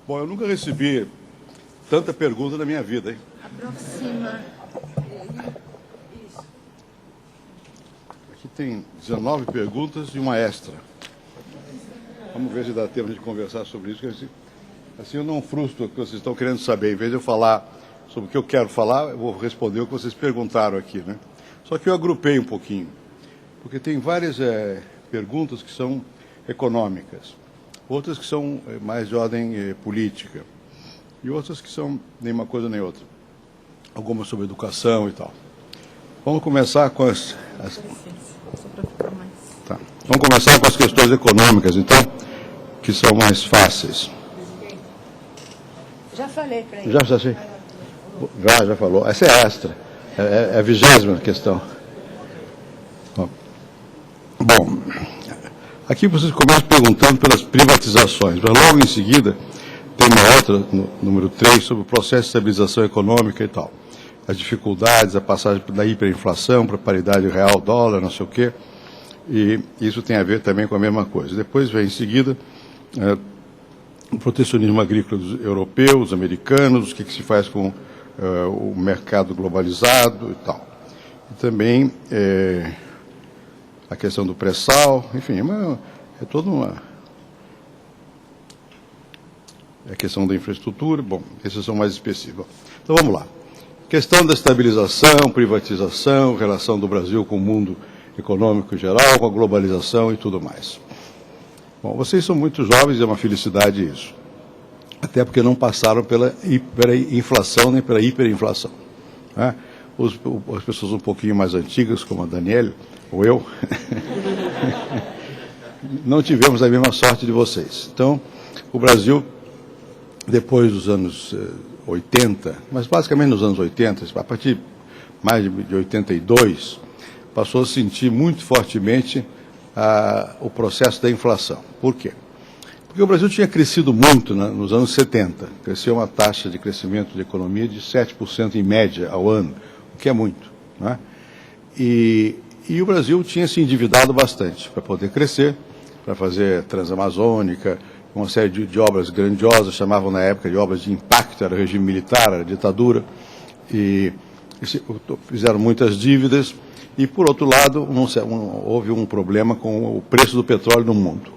Bom, eu nunca recebi tanta pergunta na minha vida, hein? Aproxima. Aqui tem 19 perguntas e uma extra. Vamos ver se dá tempo de conversar sobre isso, que assim eu não frustro o que vocês estão querendo saber. Em vez de eu falar sobre o que eu quero falar, eu vou responder o que vocês perguntaram aqui, né? Só que eu agrupei um pouquinho, porque tem várias perguntas que são econômicas, outras que são mais de ordem política, e outras que são nem uma coisa nem outra. Algumas sobre educação e tal. Vamos começar com as Tá. Vamos começar com as questões econômicas, então, que são mais fáceis. Já falei para ele. Já falou. Essa é extra. É a 20ª questão. Bom, aqui vocês começam perguntando pelas privatizações, mas logo em seguida tem uma outra, no número 3, sobre o processo de estabilização econômica e tal. As dificuldades, a passagem da hiperinflação para a paridade real, dólar, não sei o quê, e isso tem a ver também com a mesma coisa. Depois vem em seguida o protecionismo agrícola dos europeus, americanos, o que se faz com o mercado globalizado e tal. E também a questão do pré-sal, enfim, é toda uma... É a questão da infraestrutura, bom, esses são mais específicos. Então vamos lá. Questão da estabilização, privatização, relação do Brasil com o mundo econômico em geral, com a globalização e tudo mais. Bom, vocês são muito jovens e é uma felicidade isso. Até porque não passaram pela inflação nem pela hiperinflação, né? As pessoas um pouquinho mais antigas, como a Daniela, ou eu, não tivemos a mesma sorte de vocês. Então, o Brasil, depois dos anos 80, mas basicamente nos anos 80, a partir mais de 82, passou a sentir muito fortemente o processo da inflação. Por quê? Porque o Brasil tinha crescido muito nos anos 70, cresceu uma taxa de crescimento de economia de 7% em média ao ano, o que é muito, né? E o Brasil tinha se endividado bastante para poder crescer, para fazer Transamazônica, uma série de obras grandiosas, chamavam na época de obras de impacto, era regime militar, era ditadura, e fizeram muitas dívidas, e, por outro lado, houve um problema com o preço do petróleo no mundo.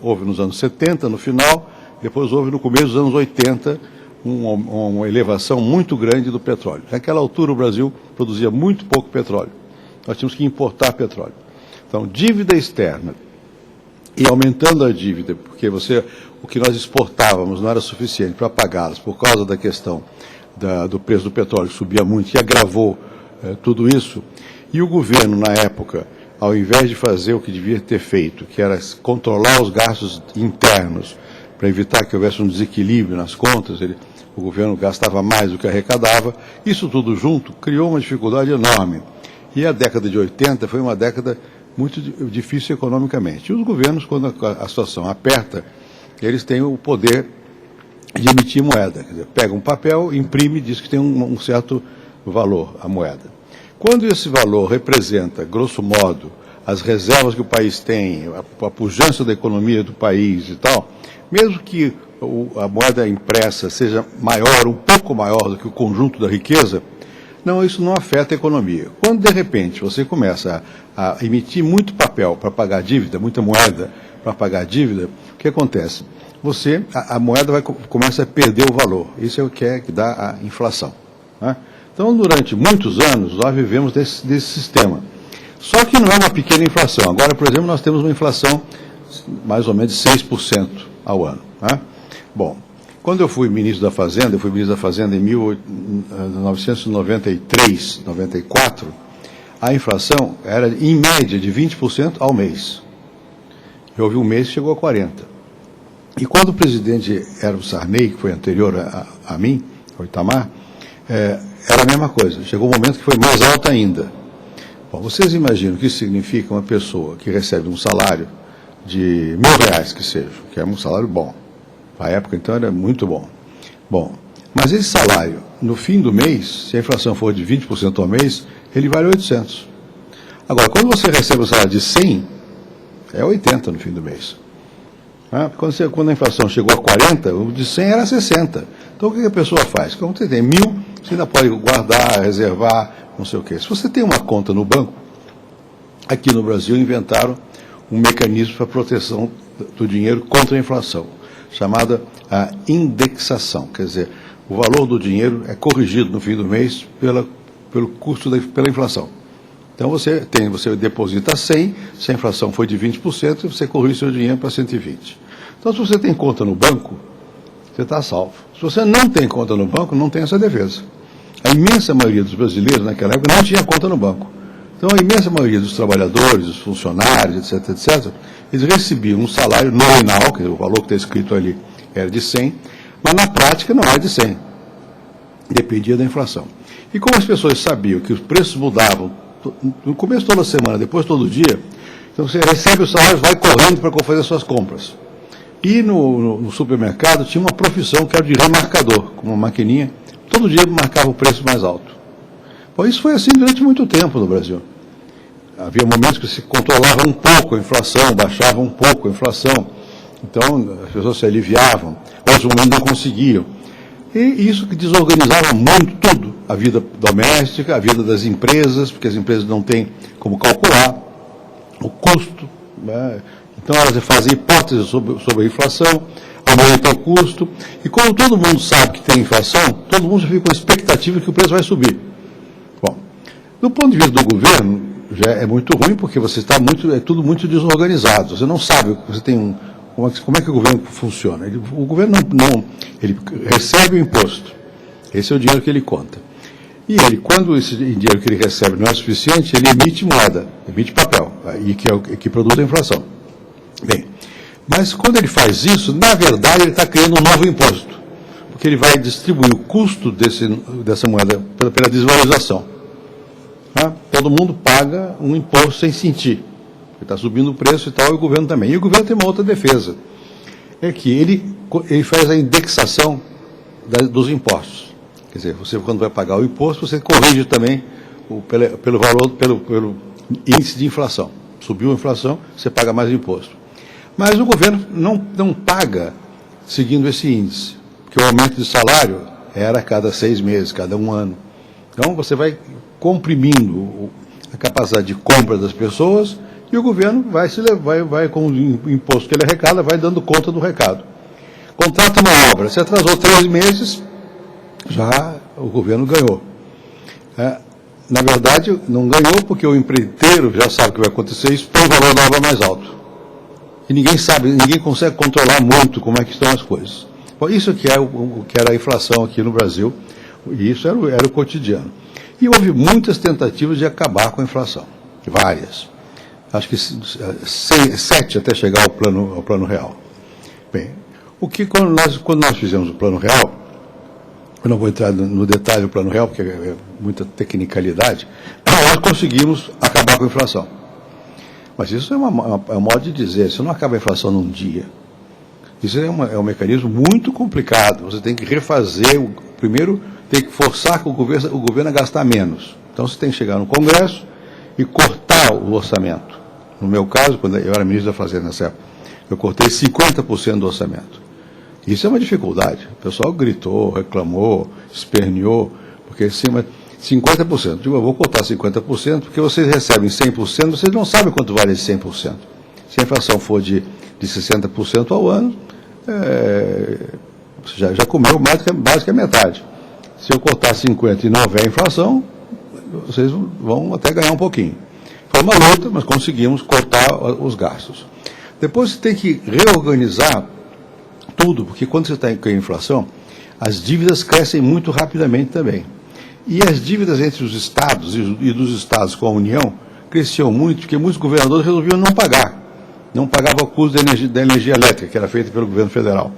Houve nos anos 70, no final, depois houve no começo dos anos 80, uma elevação muito grande do petróleo. Naquela altura, o Brasil produzia muito pouco petróleo. Nós tínhamos que importar petróleo. Então, dívida externa. E aumentando a dívida, porque o que nós exportávamos não era suficiente para pagá-las, por causa da questão do preço do petróleo, que subia muito, e agravou tudo isso. E o governo, na época, ao invés de fazer o que devia ter feito, que era controlar os gastos internos, para evitar que houvesse um desequilíbrio nas contas, o governo gastava mais do que arrecadava, isso tudo junto criou uma dificuldade enorme. E a década de 80 foi uma década muito difícil economicamente. E os governos, quando a situação aperta, eles têm o poder de emitir moeda. Quer dizer, pega um papel, imprime e diz que tem um certo valor a moeda. Quando esse valor representa, grosso modo, as reservas que o país tem, a pujança da economia do país e tal, mesmo que a moeda impressa seja maior, um pouco maior do que o conjunto da riqueza, não, isso não afeta a economia. Quando, de repente, você começa a emitir muito papel para pagar dívida, muita moeda para pagar dívida, o que acontece? A moeda começa a perder o valor. Isso é o que dá a inflação, né? Então, durante muitos anos, nós vivemos desse sistema. Só que não é uma pequena inflação. Agora, por exemplo, nós temos uma inflação mais ou menos de 6% ao ano, né? Bom, quando eu fui ministro da Fazenda, em 1993, 94, a inflação era, em média, de 20% ao mês. Houve um mês que chegou a 40%. E quando o presidente era o Sarney, que foi anterior a mim, o Itamar, era a mesma coisa. Chegou um momento que foi mais alta ainda. Bom, vocês imaginam o que isso significa uma pessoa que recebe um salário de R$1.000, que seja, que é um salário bom. Na época, então, era muito bom. Bom, mas esse salário, no fim do mês, se a inflação for de 20% ao mês, ele vale 800. Agora, quando você recebe um salário de 100, é 80 no fim do mês. Né? Quando a inflação chegou a 40, o de 100 era 60. Então o que a pessoa faz? Quando você tem 1.000, você ainda pode guardar, reservar, não sei o quê. Se você tem uma conta no banco, aqui no Brasil inventaram um mecanismo para proteção do dinheiro contra a inflação, chamada a indexação. Quer dizer, o valor do dinheiro é corrigido no fim do mês pelo custo pela inflação. Então você deposita 100, se a inflação foi de 20%, você corrige seu dinheiro para 120. Então, se você tem conta no banco, você está salvo. Se você não tem conta no banco, não tem essa defesa. A imensa maioria dos brasileiros naquela época não tinha conta no banco. Então, a imensa maioria dos trabalhadores, dos funcionários, etc., eles recebiam um salário nominal, que o valor que está escrito ali era de 100, mas na prática não era de 100. Dependia da inflação. E como as pessoas sabiam que os preços mudavam no começo toda semana, depois todo dia, então você recebe o salário, vai correndo para fazer suas compras. E no supermercado tinha uma profissão que era de remarcador, com uma maquininha, todo dia marcava o preço mais alto. Bom, isso foi assim durante muito tempo no Brasil. Havia momentos que se controlava um pouco a inflação, baixava um pouco a inflação, então as pessoas se aliviavam, outros momentos não conseguiam. E isso que desorganizava muito tudo, a vida doméstica, a vida das empresas, porque as empresas não têm como calcular o custo, né? Então elas fazem hipóteses sobre a inflação, aumenta o custo, e como todo mundo sabe que tem inflação, todo mundo fica com a expectativa que o preço vai subir. Bom, do ponto de vista do governo, já é muito ruim, porque você está é tudo muito desorganizado, você não sabe, você tem como é que o governo funciona. O governo ele recebe o imposto, esse é o dinheiro que ele conta. E ele, quando esse dinheiro que ele recebe não é suficiente, ele emite moeda, emite papel, e que produz a inflação. Bem, mas quando ele faz isso, na verdade ele está criando um novo imposto, porque ele vai distribuir o custo dessa moeda pela desvalorização. Tá? Todo mundo paga um imposto sem sentir. Está subindo o preço e tal, e o governo também. E o governo tem uma outra defesa, é que ele faz a indexação dos impostos. Quer dizer, você quando vai pagar o imposto, você corrige também pelo valor, pelo índice de inflação. Subiu a inflação, você paga mais imposto. Mas o governo não paga seguindo esse índice, porque o aumento de salário era a cada 6 meses, cada 1 ano. Então você vai comprimindo a capacidade de compra das pessoas, e o governo vai com o imposto que ele arrecada, vai dando conta do recado. Contrata uma obra, se atrasou 3 meses, já o governo ganhou. Na verdade, não ganhou porque o empreiteiro já sabe o que vai acontecer, isso põe o valor da obra mais alto. E ninguém sabe, ninguém consegue controlar muito como é que estão as coisas. Bom, isso que era a inflação aqui no Brasil, e isso era o cotidiano. E houve muitas tentativas de acabar com a inflação, várias. Acho que 7 até chegar ao plano real. Bem, quando nós fizemos o plano real, eu não vou entrar no detalhe do plano real, porque é muita tecnicalidade, nós conseguimos acabar com a inflação. Mas isso é um modo de dizer, isso não acaba a inflação num dia. Isso é um mecanismo muito complicado. Você tem que refazer, primeiro tem que forçar o governo a gastar menos. Então você tem que chegar no Congresso e cortar o orçamento. No meu caso, quando eu era ministro da Fazenda nessa época, eu cortei 50% do orçamento. Isso é uma dificuldade. O pessoal gritou, reclamou, esperneou, porque acima 50%. Digo, eu vou cortar 50%, porque vocês recebem 100%, vocês não sabem quanto vale esse 100%. Se a inflação for de 60% ao ano, você já comeu mais que a metade. Se eu cortar 50% e não houver inflação, vocês vão até ganhar um pouquinho. Foi uma luta, mas conseguimos cortar os gastos. Depois você tem que reorganizar tudo, porque quando você está com a inflação, as dívidas crescem muito rapidamente também. E as dívidas entre os estados e dos estados com a União cresciam muito, porque muitos governadores resolviam não pagar. Não pagavam o custo da energia elétrica, que era feita pelo governo federal.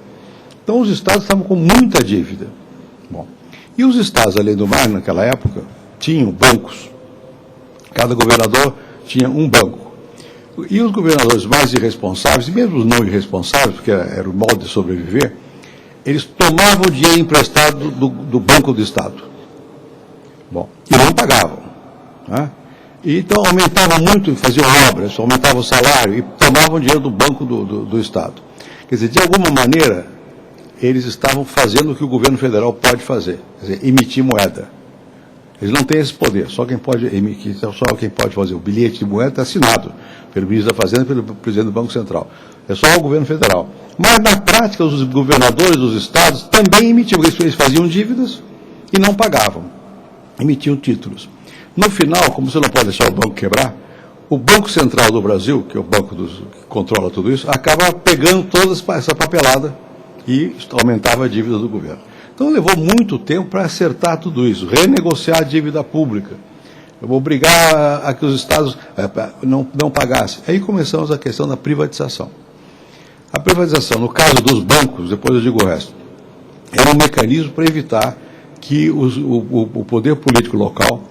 Então os estados estavam com muita dívida. Bom, e os estados, além do mar, naquela época, tinham bancos. Cada governador tinha um banco. E os governadores mais irresponsáveis, e mesmo os não irresponsáveis, porque era o modo de sobreviver, eles tomavam o dinheiro emprestado do Banco do Estado. Bom, e não pagavam. Né? E então aumentavam muito, faziam obras, aumentavam o salário e tomavam dinheiro do Banco do Estado. Quer dizer, de alguma maneira, eles estavam fazendo o que o governo federal pode fazer, quer dizer, emitir moeda. Eles não têm esse poder, só quem pode fazer o bilhete de moeda é assinado pelo ministro da Fazenda e pelo presidente do Banco Central. É só o governo federal. Mas, na prática, os governadores dos estados também emitiam, eles faziam dívidas e não pagavam, emitiam títulos. No final, como você não pode deixar o banco quebrar, o Banco Central do Brasil, que é o banco que controla tudo isso, acaba pegando toda essa papelada e aumentava a dívida do governo. Então levou muito tempo para acertar tudo isso, renegociar a dívida pública, obrigar a que os estados não pagassem. Aí começamos a questão da privatização. A privatização, no caso dos bancos, depois eu digo o resto, era um mecanismo para evitar que o poder político local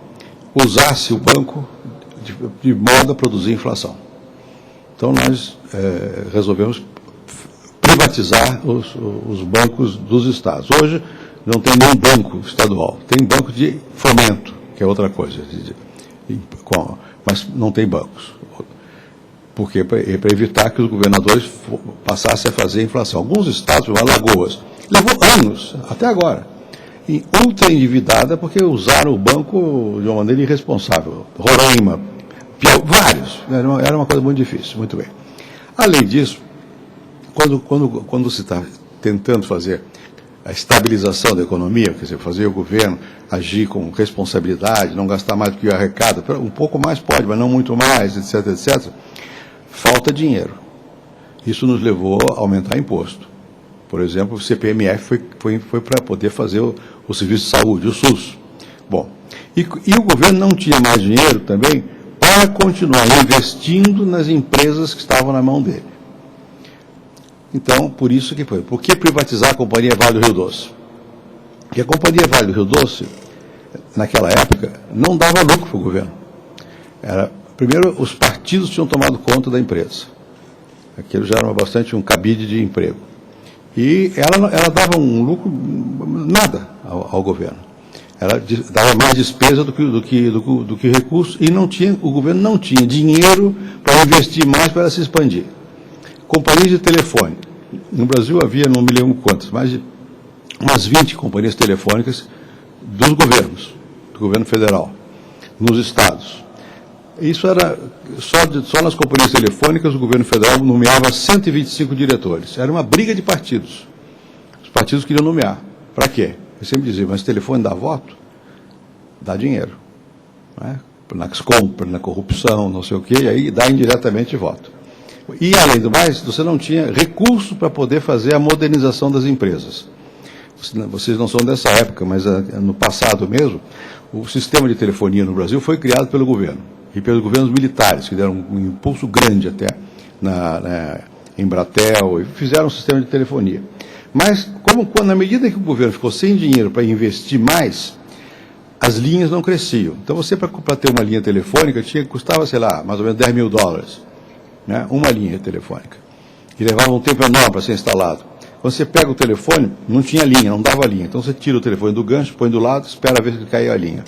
usasse o banco de modo a produzir inflação. Então nós resolvemos privatizar os bancos dos estados. Hoje não tem nenhum banco estadual, tem banco de fomento, que é outra coisa, mas não tem bancos. Porque para evitar que os governadores passassem a fazer inflação. Alguns estados, como Alagoas, levou anos, até agora, ultra endividada porque usaram o banco de uma maneira irresponsável. Roraima, vários, era uma coisa muito difícil, muito bem. Além disso, quando se está tentando fazer a estabilização da economia, quer dizer, fazer o governo agir com responsabilidade, não gastar mais do que arrecada, um pouco mais pode, mas não muito mais, etc., etc., falta dinheiro. Isso nos levou a aumentar imposto. Por exemplo, o CPMF foi para poder fazer o serviço de saúde, o SUS. Bom, e o governo não tinha mais dinheiro também para continuar investindo nas empresas que estavam na mão dele. Então, por isso que foi. Por que privatizar a Companhia Vale do Rio Doce? Porque a Companhia Vale do Rio Doce, naquela época, não dava lucro para o governo. Primeiro, os partidos tinham tomado conta da empresa. Aquilo já era bastante um cabide de emprego. E ela dava um lucro, nada ao governo. Ela dava mais despesa do que recurso e o governo não tinha dinheiro para investir mais para se expandir. Companhias de telefone. No Brasil havia, não me lembro quantas, mais de umas 20 companhias telefônicas dos governos, do governo federal, nos estados. Isso era, só nas companhias telefônicas o governo federal nomeava 125 diretores. Era uma briga de partidos. Os partidos queriam nomear. Para quê? Eu sempre dizia, mas o telefone dá voto? Dá dinheiro. Né? Nas compras, na corrupção, não sei o quê, e aí dá indiretamente voto. E, além do mais, você não tinha recurso para poder fazer a modernização das empresas. Vocês não são dessa época, mas no passado mesmo, o sistema de telefonia no Brasil foi criado pelo governo, e pelos governos militares, que deram um impulso grande até na Embratel, e fizeram um sistema de telefonia. Mas, na medida que o governo ficou sem dinheiro para investir mais, as linhas não cresciam. Então, você, para ter uma linha telefônica, custava, sei lá, mais ou menos $10 mil. Né, uma linha telefônica. E levava um tempo enorme para ser instalado. Quando você pega o telefone, não tinha linha, não dava linha. Então você tira o telefone do gancho, põe do lado, espera ver se cai a linha.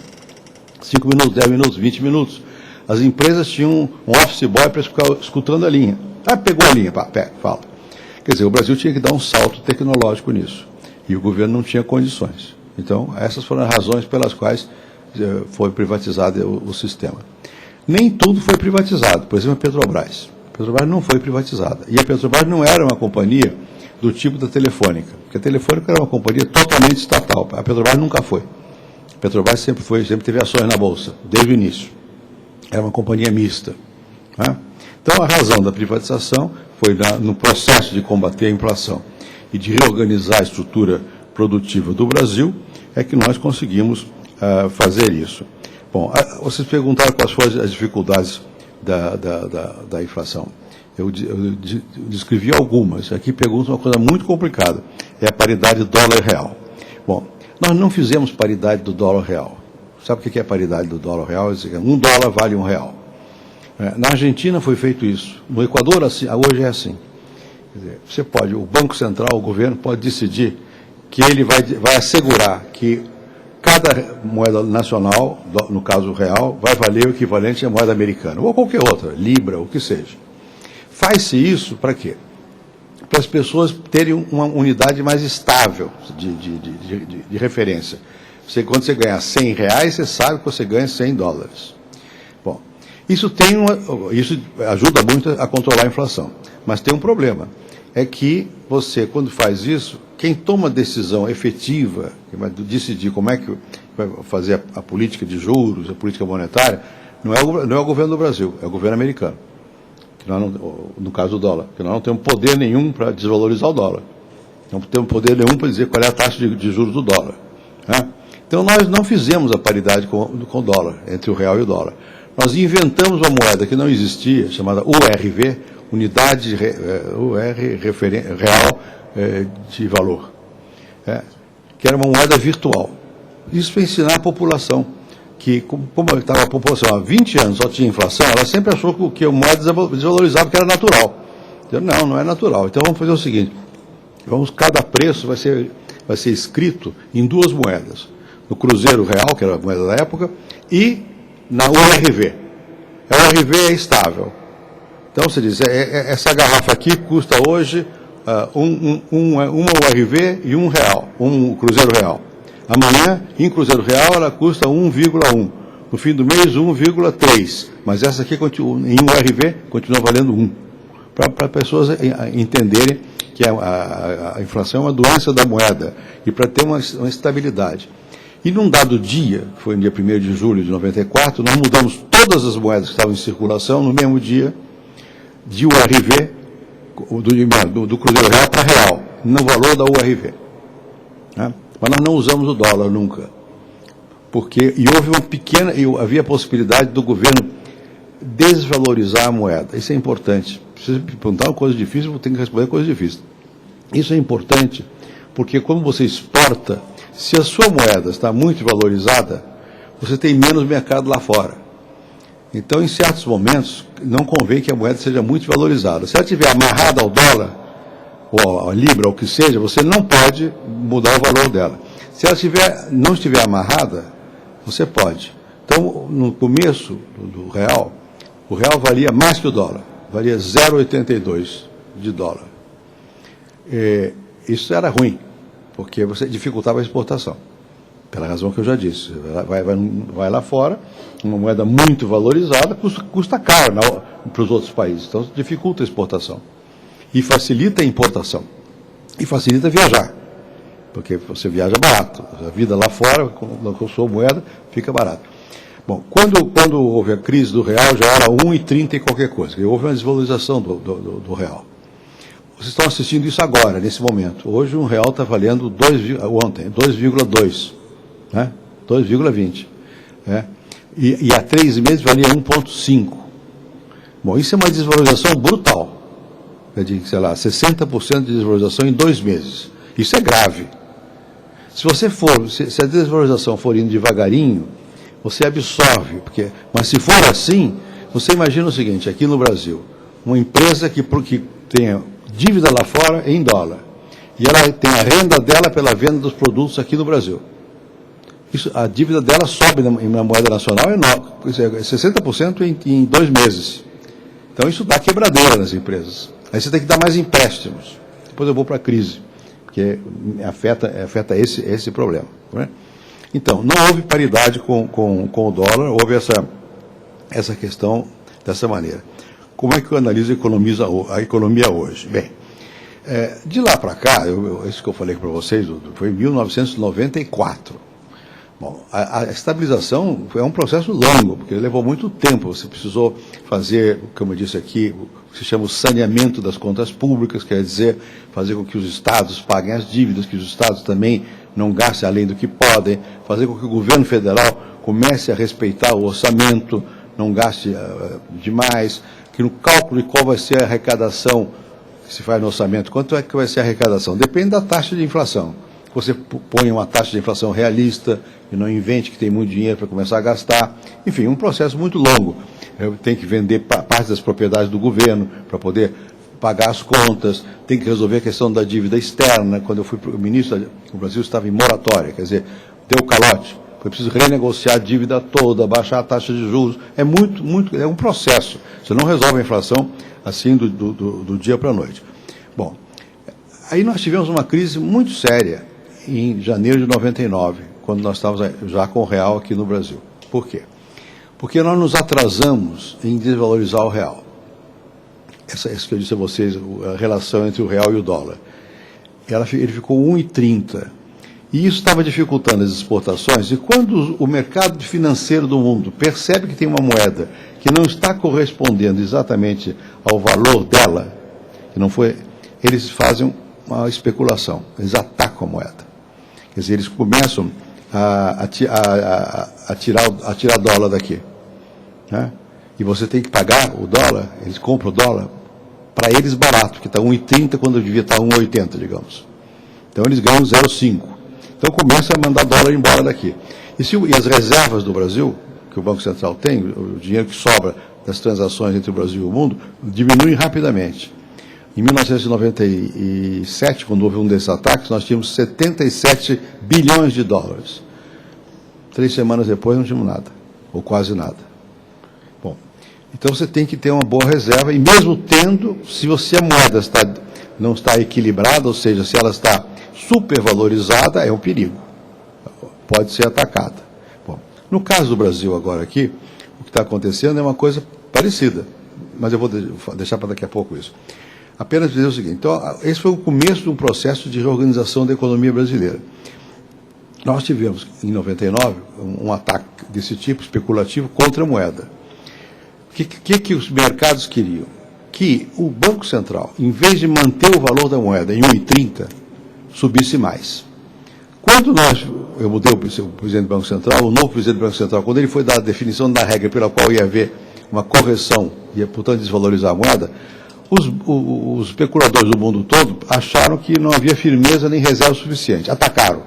5 minutos, 10 minutos, 20 minutos. As empresas tinham um office boy para ficar escutando a linha. Pegou a linha, pega, fala. Quer dizer, o Brasil tinha que dar um salto tecnológico nisso. E o governo não tinha condições. Então, essas foram as razões pelas quais foi privatizado o sistema. Nem tudo foi privatizado. Por exemplo, a Petrobras. A Petrobras não foi privatizada. E a Petrobras não era uma companhia do tipo da Telefônica, porque a Telefônica era uma companhia totalmente estatal. A Petrobras nunca foi. A Petrobras sempre teve ações na Bolsa, desde o início. Era uma companhia mista. Né? Então, a razão da privatização foi no processo de combater a inflação e de reorganizar a estrutura produtiva do Brasil, é que nós conseguimos fazer isso. Bom, vocês perguntaram quais foram as dificuldades da inflação. Eu descrevi algumas. Aqui pergunta uma coisa muito complicada. É a paridade dólar-real. Bom, nós não fizemos paridade do dólar-real. Sabe o que é a paridade do dólar-real? $1 vale $1. Na Argentina foi feito isso. No Equador, hoje é assim. Quer dizer, o Banco Central, o governo, pode decidir que ele vai assegurar que cada moeda nacional, no caso real, vai valer o equivalente à moeda americana, ou qualquer outra, libra, o que seja. Faz-se isso para quê? Para as pessoas terem uma unidade mais estável de referência. Quando você ganhar R$100, você sabe que você ganha $100. Bom, isso ajuda muito a controlar a inflação. Mas tem um problema, é que você, quando faz isso, quem toma a decisão efetiva, que vai decidir como é que vai fazer a política de juros, a política monetária, não é o governo do Brasil, é o governo americano. Que nós não, no caso do dólar, que nós não temos poder nenhum para desvalorizar o dólar. Não temos poder nenhum para dizer qual é a taxa de juros do dólar. Né? Então nós não fizemos a paridade com o dólar, entre o real e o dólar. Nós inventamos uma moeda que não existia, chamada URV, Unidade Real de Valor, que era uma moeda virtual. Isso para ensinar a população que, como estava a população há 20 anos só tinha inflação, ela sempre achou que a moeda desvalorizava, que era natural. Eu, não é natural. Então vamos fazer o seguinte, cada preço vai ser escrito em duas moedas, no Cruzeiro Real, que era a moeda da época, e na URV. A URV é estável. Então você diz, essa garrafa aqui custa hoje uma URV e R$1, um Cruzeiro Real. Amanhã, em Cruzeiro Real, ela custa 1,1. No fim do mês, 1,3. Mas essa aqui, em URV, continua valendo 1. Para pessoas entenderem que a inflação é uma doença da moeda e para ter uma estabilidade. E num dado dia, que foi no dia 1º de julho de 94, nós mudamos todas as moedas que estavam em circulação no mesmo dia, de URV, do Cruzeiro Real para Real, no valor da URV. Né? Mas nós não usamos o dólar nunca. E houve havia a possibilidade do governo desvalorizar a moeda. Isso é importante. Se você perguntar uma coisa difícil, eu tenho que responder coisa difícil. Isso é importante, porque quando você exporta, se a sua moeda está muito valorizada, você tem menos mercado lá fora. Então, em certos momentos, não convém que a moeda seja muito valorizada. Se ela estiver amarrada ao dólar, ou a libra, ou o que seja, você não pode mudar o valor dela. Se ela não estiver amarrada, você pode. Então, no começo do real, o real valia mais que o dólar, valia 0,82 de dólar. Isso era ruim, porque você dificultava a exportação, pela razão que eu já disse. Vai lá fora, uma moeda muito valorizada, custa caro para os outros países, então dificulta a exportação. E facilita a importação. E facilita viajar, porque você viaja barato. A vida lá fora, com a sua moeda, fica barato. Bom, quando houve a crise do real, já era 1,30 e qualquer coisa. Houve uma desvalorização do real. Vocês estão assistindo isso agora, nesse momento. Hoje um real está valendo ontem, 2,2, né? 2,20. Né? E há 3 meses valia 1,5. Bom, isso é uma desvalorização brutal. De, sei lá, 60% de desvalorização em 2 meses. Isso é grave. Se a desvalorização for indo devagarinho, você absorve. Mas se for assim, você imagina o seguinte, aqui no Brasil, uma empresa que tenha dívida lá fora em dólar, e ela tem a renda dela pela venda dos produtos aqui no Brasil. A dívida dela sobe na moeda nacional enorme, 60% em 2 meses. Então isso dá quebradeira nas empresas. Aí você tem que dar mais empréstimos. Depois eu vou para a crise, porque afeta esse problema. Né? Então, não houve paridade com o dólar, houve essa questão dessa maneira. Como é que eu analiso a economia hoje? Bem, de lá para cá, isso que eu falei para vocês, foi em 1994. Bom, a estabilização é um processo longo, porque levou muito tempo. Você precisou fazer, como eu disse aqui, o que se chama o saneamento das contas públicas, quer dizer, fazer com que os estados paguem as dívidas, que os estados também não gastem além do que podem, fazer com que o governo federal comece a respeitar o orçamento, não gaste demais, que no cálculo de qual vai ser a arrecadação que se faz no orçamento, quanto é que vai ser a arrecadação? Depende da taxa de inflação. Você põe uma taxa de inflação realista e não invente que tem muito dinheiro para começar a gastar. Enfim, um processo muito longo. Tem que vender parte das propriedades do governo para poder pagar as contas, tem que resolver a questão da dívida externa. Quando eu fui ministro, o Brasil estava em moratória, quer dizer, deu calote, foi preciso renegociar a dívida toda, baixar a taxa de juros. É um processo. Você não resolve a inflação assim do dia para a noite. Bom, aí nós tivemos uma crise muito séria em janeiro de 99, quando nós estávamos já com o real aqui no Brasil. Por quê? Porque nós nos atrasamos em desvalorizar o real. Isso que eu disse a vocês, a relação entre o real e o dólar. Ele ficou 1,30. E isso estava dificultando as exportações. E quando o mercado financeiro do mundo percebe que tem uma moeda que não está correspondendo exatamente ao valor dela, que não foi, eles fazem uma especulação, eles atacam a moeda. Quer dizer, eles começam a tirar dólar daqui. Né? E você tem que pagar o dólar, eles compram o dólar, para eles barato, que está 1,30 quando devia estar 1,80, digamos. Então eles ganham 0,5. Então começa a mandar dólar embora daqui. E as reservas do Brasil, que o Banco Central tem, o dinheiro que sobra das transações entre o Brasil e o mundo, diminuem rapidamente. Em 1997, quando houve um desses ataques, nós tínhamos 77 bilhões de dólares. 3 semanas depois não tínhamos nada, ou quase nada. Bom, então você tem que ter uma boa reserva, e mesmo tendo, se a moeda não está equilibrada, ou seja, se ela está supervalorizada, é um perigo. Pode ser atacada. Bom, no caso do Brasil agora aqui, o que está acontecendo é uma coisa parecida, mas eu vou deixar para daqui a pouco isso. Apenas dizer o seguinte, então, esse foi o começo de um processo de reorganização da economia brasileira. Nós tivemos, em 99, um ataque desse tipo, especulativo, contra a moeda. O que os mercados queriam? Que o Banco Central, em vez de manter o valor da moeda em 1,30, subisse mais. Quando eu mudei o presidente do Banco Central, o novo presidente do Banco Central, quando ele foi dar a definição da regra pela qual ia haver uma correção, ia, portanto, desvalorizar a moeda, os especuladores do mundo todo acharam que não havia firmeza nem reserva suficiente. Atacaram.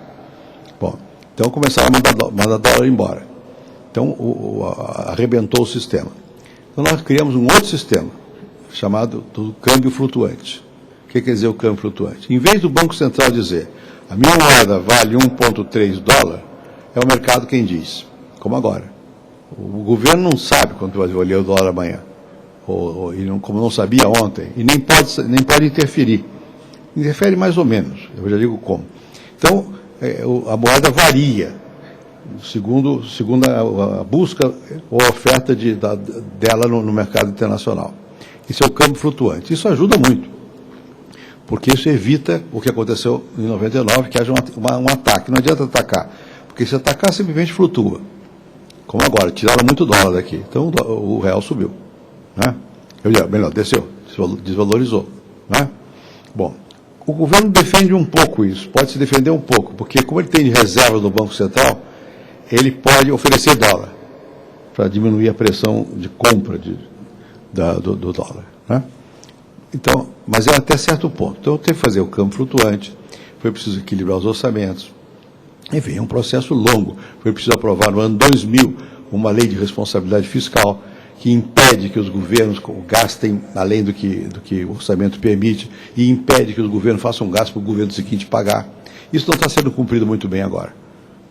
Bom, então começaram a mandar dólar embora. Então, arrebentou o sistema. Então, nós criamos um outro sistema, chamado do câmbio flutuante. O que quer dizer o câmbio flutuante? Em vez do Banco Central dizer, a minha moeda vale 1,3 dólar, é o mercado quem diz, como agora. O governo não sabe quanto vai valer o dólar amanhã. Como não sabia ontem, e nem pode interferir. Interfere mais ou menos, eu já digo como. Então, a moeda varia, segundo a busca ou a oferta dela no mercado internacional. Isso é o câmbio flutuante. Isso ajuda muito, porque isso evita o que aconteceu em 99, que haja um ataque. Não adianta atacar, porque se atacar, simplesmente flutua. Como agora, tiraram muito dólar daqui, então o real subiu. Né? Melhor, desceu, desvalorizou. Né? Bom, o governo defende um pouco isso, pode se defender um pouco, porque como ele tem reservas no Banco Central, ele pode oferecer dólar para diminuir a pressão de compra do dólar. Né? Então, mas é até certo ponto. Então, teve que fazer o câmbio flutuante, foi preciso equilibrar os orçamentos. Enfim, é um processo longo. Foi preciso aprovar no ano 2000 uma lei de responsabilidade fiscal que impede que os governos gastem além do que o orçamento permite e impede que os governos façam gasto para o governo seguinte pagar. Isso não está sendo cumprido muito bem agora.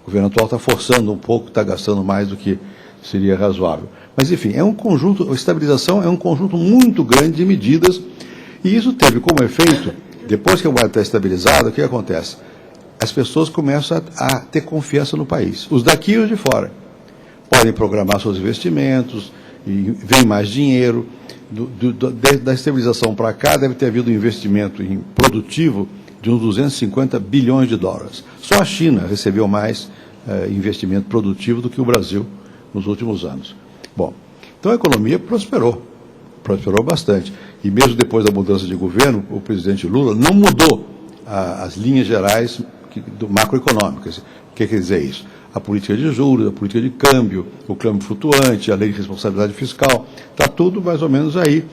O governo atual está forçando um pouco, está gastando mais do que seria razoável. Mas, enfim, é um conjunto, a estabilização é um conjunto muito grande de medidas, e isso teve como efeito, depois que a moeda está estabilizada, o que acontece? As pessoas começam a ter confiança no país. Os daqui e os de fora. Podem programar seus investimentos, e vem mais dinheiro. Da estabilização para cá, deve ter havido um investimento produtivo de uns 250 bilhões de dólares. Só a China recebeu mais investimento produtivo do que o Brasil nos últimos anos. Bom, então a economia prosperou bastante. E mesmo depois da mudança de governo, o presidente Lula não mudou as linhas gerais macroeconômicas. O que quer dizer isso? A política de juros, a política de câmbio, o câmbio flutuante, a lei de responsabilidade fiscal, está tudo mais ou menos aí.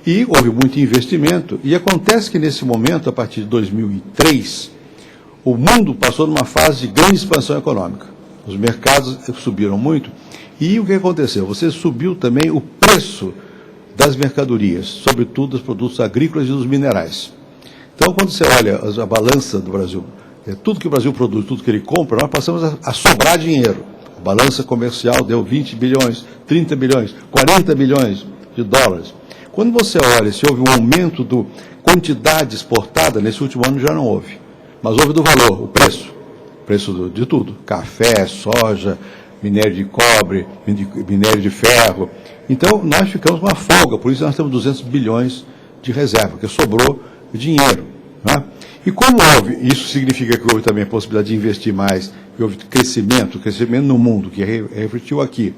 E houve muito investimento, e acontece que nesse momento, a partir de 2003, o mundo passou numa fase de grande expansão econômica. Os mercados subiram muito, e o que aconteceu? Você subiu também o preço das mercadorias, sobretudo dos produtos agrícolas e dos minerais. Então, quando você olha a balança do Brasil, tudo que o Brasil produz, tudo que ele compra, nós passamos a sobrar dinheiro. balança comercial deu 20 bilhões, 30 bilhões, 40 bilhões de dólares. Quando você olha se houve um aumento da quantidade exportada, nesse último ano já não houve. Mas houve do valor, o preço de tudo, café, soja, minério de cobre, minério de ferro. Então, nós ficamos com uma folga, por isso nós temos 200 bilhões de reserva, porque sobrou dinheiro. Né? E como houve, isso significa que houve também a possibilidade de investir mais, que houve crescimento no mundo, que refletiu aqui,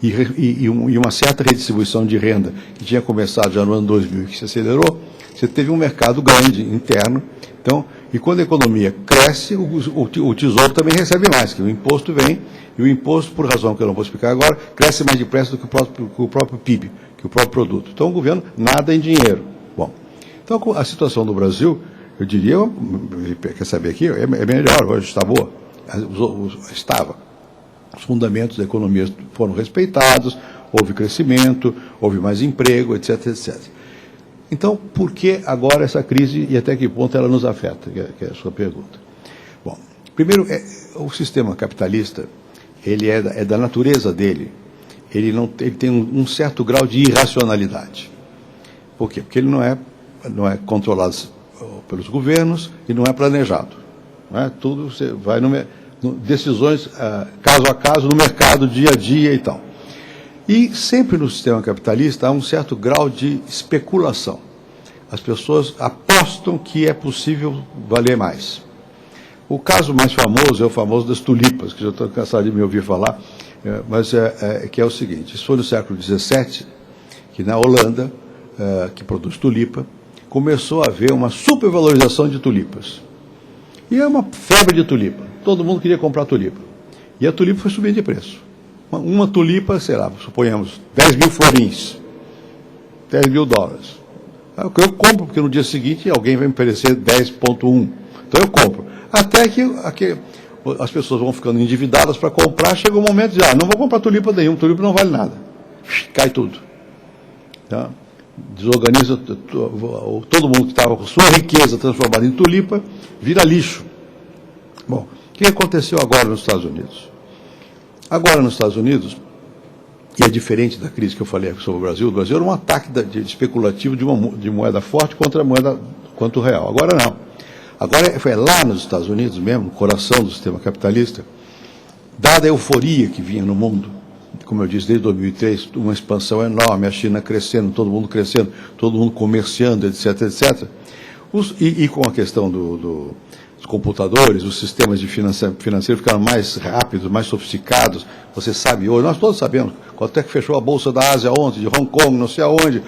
e uma certa redistribuição de renda, que tinha começado já no ano 2000 e que se acelerou, você teve um mercado grande, interno. Então, e quando a economia cresce, o Tesouro também recebe mais, que o imposto vem, e o imposto, por razão que eu não vou explicar agora, cresce mais depressa do que o próprio PIB, que o próprio produto. Então, o governo nada em dinheiro. Bom, então a situação do Brasil, eu diria, quer saber aqui, é melhor, hoje está boa. Estava. Os fundamentos da economia foram respeitados, houve crescimento, houve mais emprego, etc, etc. Então, por que agora essa crise e até que ponto ela nos afeta, que é a sua pergunta? Bom, primeiro, o sistema capitalista, ele é da natureza dele, ele tem um certo grau de irracionalidade. Por quê? Porque ele não é controlado pelos governos e não é planejado. Não é? Tudo você vai decisões caso a caso, no mercado, dia a dia e tal. E sempre no sistema capitalista há um certo grau de especulação. As pessoas apostam que é possível valer mais. O caso mais famoso é o famoso das tulipas, que já estou cansado de me ouvir falar, mas que é o seguinte: isso foi no século XVII, que na Holanda, que produz tulipa, começou a haver uma supervalorização de tulipas. E é uma febre de tulipa. Todo mundo queria comprar tulipa. E a tulipa foi subindo de preço. Uma tulipa, sei lá, suponhamos, 10 mil florins, 10 mil dólares. Eu compro, porque no dia seguinte alguém vai me oferecer 10,1. Então eu compro. Até que as pessoas vão ficando endividadas para comprar, chega um momento de, não vou comprar tulipa nenhuma, tulipa não vale nada. Cai tudo. Tá? Desorganiza todo mundo que estava com sua riqueza transformada em tulipa, vira lixo. Bom, o que aconteceu agora nos Estados Unidos? Agora nos Estados Unidos, e é diferente da crise que eu falei sobre o Brasil era um ataque especulativo de moeda forte contra o real. Agora não. Agora foi lá nos Estados Unidos mesmo, no coração do sistema capitalista, dada a euforia que vinha no mundo, como eu disse, desde 2003, uma expansão enorme, a China crescendo, todo mundo comerciando, etc, etc. E com a questão dos computadores, os sistemas de financeiro ficaram mais rápidos, mais sofisticados. Você sabe hoje, nós todos sabemos, quanto é que fechou a Bolsa da Ásia ontem, de Hong Kong, não sei aonde,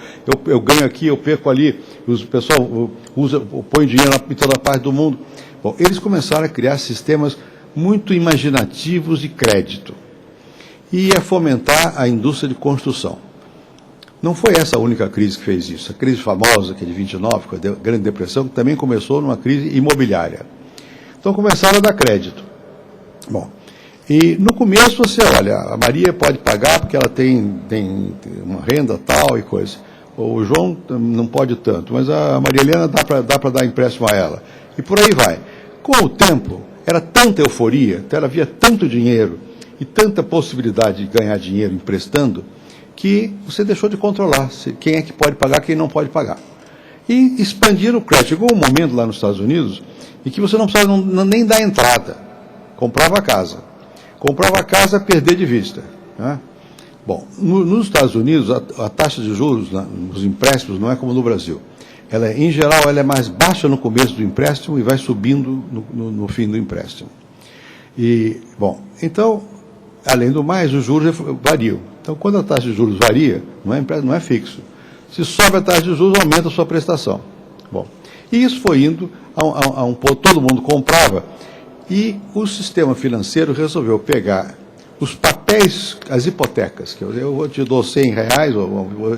eu ganho aqui, eu perco ali, o pessoal põe dinheiro em toda parte do mundo. Bom, eles começaram a criar sistemas muito imaginativos de crédito e a fomentar a indústria de construção. Não foi essa a única crise que fez isso. A crise famosa, que é de 29, com a Grande Depressão, que também começou numa crise imobiliária. Então começaram a dar crédito. Bom, e no começo você olha, a Maria pode pagar porque ela tem uma renda tal e coisa. O João não pode tanto, mas a Maria Helena dá para dar empréstimo a ela. E por aí vai. Com o tempo, era tanta euforia, havia tanto dinheiro e tanta possibilidade de ganhar dinheiro emprestando, que você deixou de controlar quem é que pode pagar, quem não pode pagar. E expandiram o crédito. Chegou um momento lá nos Estados Unidos em que você não precisava nem dar entrada. Comprava a casa. Comprava a casa, perder de vista. Né? Bom, nos Estados Unidos, a taxa de juros nos empréstimos não é como no Brasil. Em geral, ela é mais baixa no começo do empréstimo e vai subindo no fim do empréstimo. E, bom, então, além do mais, os juros variam. Então, quando a taxa de juros varia, não é fixo. Se sobe a taxa de juros, aumenta a sua prestação. Bom, e isso foi indo a um ponto, todo mundo comprava, e o sistema financeiro resolveu pegar os papéis, as hipotecas, que eu te dou R$100,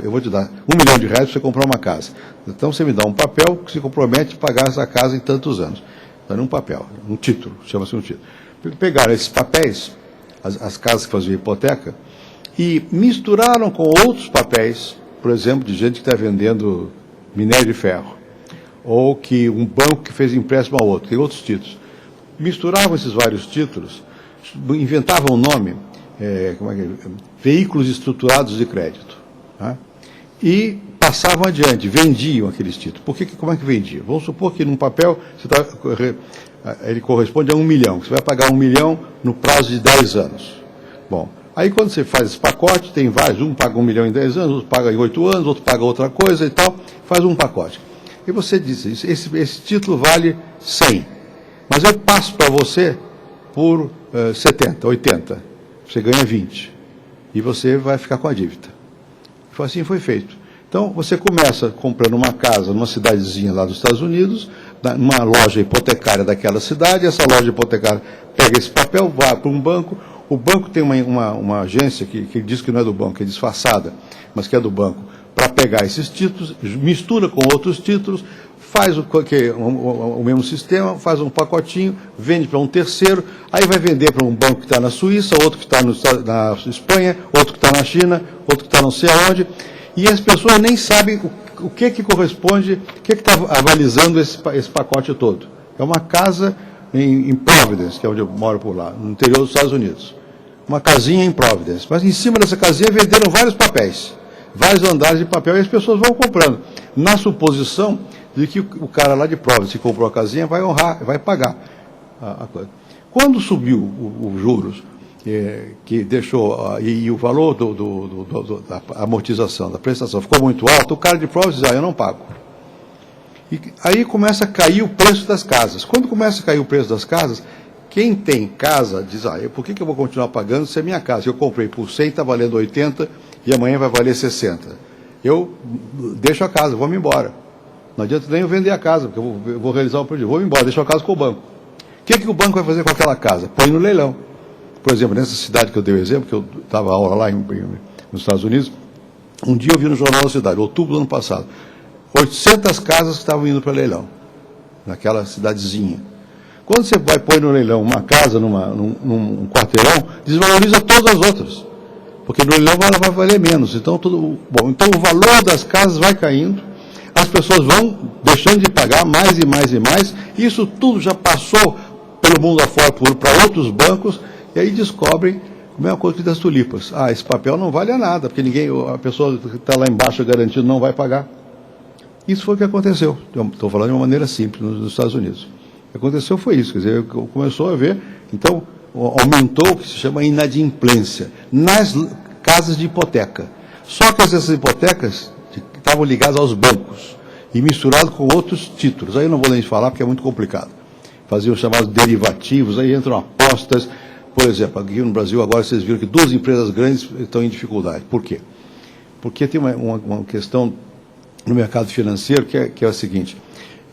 eu vou te dar R$1 milhão para você comprar uma casa. Então, você me dá um papel que se compromete a pagar essa casa em tantos anos. Então, um papel, um título, chama-se um título. Pegaram esses papéis, as casas que faziam hipoteca, e misturaram com outros papéis, por exemplo, de gente que está vendendo minério de ferro, ou que um banco que fez empréstimo a outro, tem outros títulos. Misturavam esses vários títulos, inventavam um nome, veículos estruturados de crédito. Tá? E passavam adiante, vendiam aqueles títulos. Como é que vendia? Vamos supor que num papel ele corresponde a 1 milhão, que você vai pagar 1 milhão no prazo de 10 anos. Bom, aí quando você faz esse pacote, tem vários, um paga 1 milhão em 10 anos, outro paga em 8 anos, outro paga outra coisa e tal, faz um pacote. E você diz, esse título vale 100, mas eu passo para você por 70, 80, você ganha 20, e você vai ficar com a dívida. Assim foi feito. Então, você começa comprando uma casa numa cidadezinha lá dos Estados Unidos, numa loja hipotecária daquela cidade, essa loja hipotecária pega esse papel, vai para um banco, o banco tem uma agência que diz que não é do banco, é disfarçada, mas que é do banco, para pegar esses títulos, mistura com outros títulos, faz o mesmo sistema, faz um pacotinho, vende para um terceiro, aí vai vender para um banco que está na Suíça, outro que está na Espanha, outro que está na China, outro que está não sei aonde, e as pessoas nem sabem o que corresponde, o que está avalizando esse pacote todo. É uma casa em Providence, que é onde eu moro por lá, no interior dos Estados Unidos. Uma casinha em Providence. Mas em cima dessa casinha venderam vários papéis, vários andares de papel, e as pessoas vão comprando, na suposição de que o cara lá de Providence que comprou a casinha vai honrar, vai pagar a coisa. Quando subiu os juros, que deixou, e o valor da amortização, da prestação ficou muito alto, o cara de Providence diz, eu não pago. E aí começa a cair o preço das casas. Quando começa a cair o preço das casas, quem tem casa diz, por que eu vou continuar pagando se é minha casa? Eu comprei por 100, está valendo 80, e amanhã vai valer 60. Eu deixo a casa, vou-me embora. Não adianta nem eu vender a casa, porque eu vou realizar o projeto. Vou-me embora, deixo a casa com o banco. O que o banco vai fazer com aquela casa? Põe no leilão. Por exemplo, nessa cidade que eu dei o exemplo, que eu dava aula lá nos Estados Unidos, um dia eu vi no Jornal da Cidade, outubro do ano passado, 800 casas que estavam indo para leilão, naquela cidadezinha. Quando você vai pôr no leilão uma casa num quarteirão, desvaloriza todas as outras, porque no leilão ela vai valer menos. Então, então o valor das casas vai caindo, as pessoas vão deixando de pagar mais e mais e mais, e isso tudo já passou pelo mundo afora para outros bancos, e aí descobrem a mesma coisa que das tulipas. Esse papel não vale a nada, porque a pessoa que está lá embaixo garantido não vai pagar. Isso foi o que aconteceu. Estou falando de uma maneira simples nos Estados Unidos. O que aconteceu foi isso, quer dizer, começou a ver, então aumentou o que se chama inadimplência nas casas de hipoteca. Só que essas hipotecas estavam ligadas aos bancos e misturadas com outros títulos. Aí eu não vou nem falar porque é muito complicado. Faziam os chamados derivativos, aí entram apostas. Por exemplo, aqui no Brasil agora vocês viram que 2 empresas grandes estão em dificuldade. Por quê? Porque tem uma questão no mercado financeiro que é a seguinte: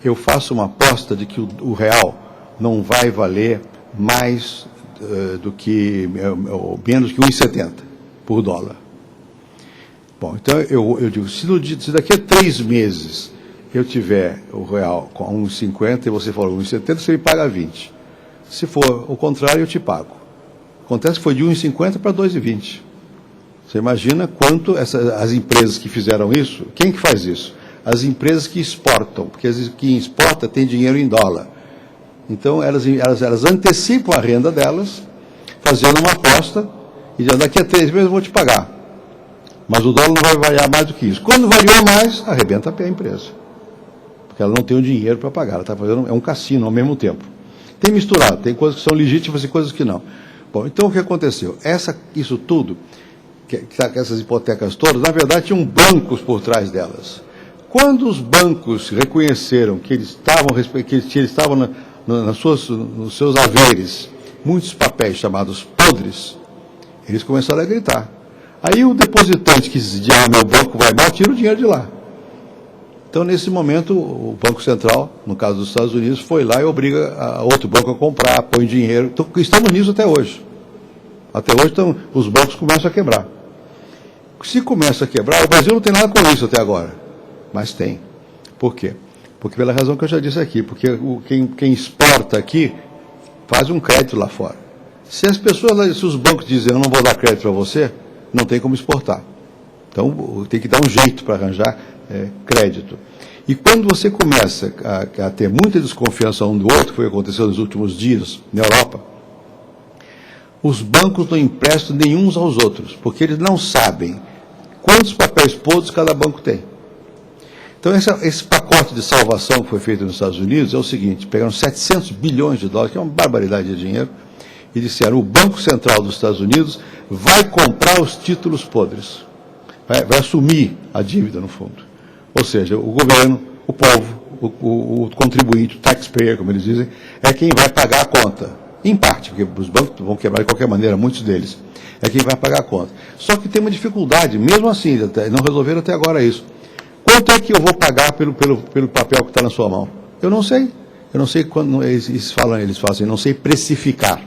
eu faço uma aposta de que o real não vai valer mais do que menos que 1,70 por dólar. Bom, então eu digo, se daqui a 3 meses eu tiver o real com 1,50 e você falou 1,70, você me paga 20. Se for o contrário, eu te pago. Acontece que foi de 1,50 para 2,20. Você imagina quanto as empresas que fizeram isso, quem que faz isso? As empresas que exportam, porque as que exportam têm dinheiro em dólar. Então, elas antecipam a renda delas, fazendo uma aposta, e dizendo, daqui a 3 meses eu vou te pagar. Mas o dólar não vai variar mais do que isso. Quando variou mais, arrebenta a empresa. Porque ela não tem o dinheiro para pagar, ela está fazendo, é um cassino ao mesmo tempo. Tem misturado, tem coisas que são legítimas e coisas que não. Bom, então o que aconteceu? Isso tudo, essas hipotecas todas, na verdade tinham bancos por trás delas. Quando os bancos reconheceram que eles estavam nos seus haveres muitos papéis chamados podres, eles começaram a gritar. Aí o depositante que diz, meu banco vai mal, tira o dinheiro de lá. Então, nesse momento, o Banco Central, no caso dos Estados Unidos, foi lá e obriga outro banco a comprar, põe dinheiro. Então, estamos nisso até hoje. Até hoje, então, os bancos começam a quebrar. Se começa a quebrar, o Brasil não tem nada com isso até agora. Mas tem. Por quê? Porque pela razão que eu já disse aqui, porque quem exporta aqui faz um crédito lá fora. Se os bancos dizem, eu não vou dar crédito para você, não tem como exportar. Então, tem que dar um jeito para arranjar crédito. E quando você começa a ter muita desconfiança um do outro, que foi o que aconteceu nos últimos dias na Europa, os bancos não emprestam nenhum aos outros, porque eles não sabem quantos papéis podres cada banco tem. Então, esse pacote de salvação que foi feito nos Estados Unidos é o seguinte: pegaram 700 bilhões de dólares, que é uma barbaridade de dinheiro, e disseram: o Banco Central dos Estados Unidos vai comprar os títulos podres, vai assumir a dívida, no fundo. Ou seja, o governo, o povo, o contribuinte, o taxpayer, como eles dizem, é quem vai pagar a conta. Em parte, porque os bancos vão quebrar de qualquer maneira, muitos deles. É quem vai pagar a conta. Só que tem uma dificuldade, mesmo assim, não resolveram até agora isso. Quanto é que eu vou pagar pelo papel que está na sua mão? Eu não sei. Eu não sei quando eles falam assim, não sei precificar.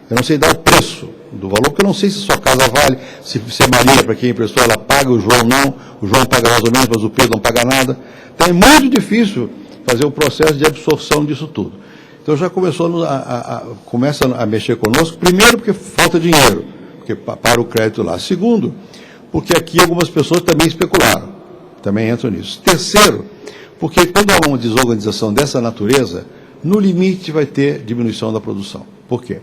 Eu não sei dar o preço do valor, porque eu não sei se sua casa vale, se a Maria, para quem emprestou, ela paga, o João não, o João paga mais ou menos, mas o Pedro não paga nada. Então é muito difícil fazer o processo de absorção disso tudo. Então já começa a mexer conosco, primeiro porque falta dinheiro, porque para o crédito lá. Segundo, porque aqui algumas pessoas também especularam, também entram nisso. Terceiro, porque quando há uma desorganização dessa natureza, no limite vai ter diminuição da produção. Por quê?